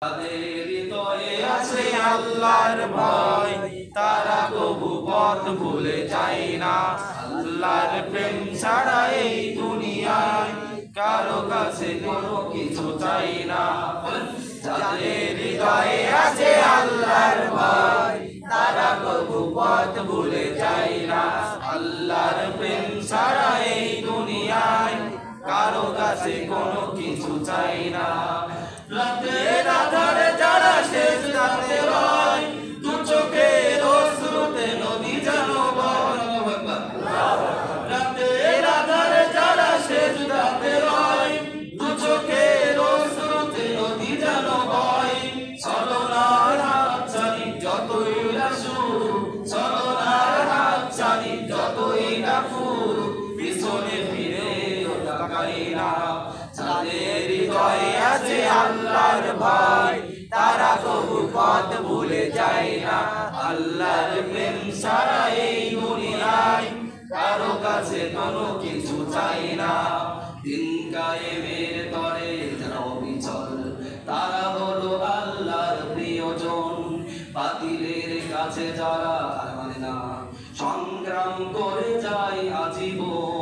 তাদের হৃদয়ে আছে আল্লাহর ভয়, তারা কবু পথ ভুলে যায় না। আল্লাহর প্রেম ছাড়া এই দুনিয়ায় কারো কাছে কোনো কিছু চাই না। যাদের হৃদয়ে আছে আল্লাহর ভয়, তারা কবু পথ ভুলে যায় না। আল্লাহর প্রেম ছাড়া এই দুনিয়ায় কারো কাছে কোনো কিছু চাই না। রাতের আধারে যারা সেজদাতে রয়, দু চোখের অশ্রুতে নদী যেন বয়। রাতের আধারে যারা সেজদাতে রয়, দু চোখের অশ্রুতে নদী যেন বয়। ছলনার হাত ছাড়ি যতই আসু, ছলনার হাত ছাড়ি যতই ডাকু, পিছনে ফিরে তাকাই না। যাদের হৃদয়ে আছে আল্লাহর ভয়, তারা কবু পথ ভুলে যায় না। আল্লাহর প্রেম ছাড়া এই দুনিয়ায় কারো কাছে কোনো কিছু চাই না। দিন কায়েমের তরে যারা অবিচল, তারা হলো আল্লাহর প্রিয়জন। বাতিলের কাছে যারা হার মানে না, সংগ্রাম করে যায় আজীবন।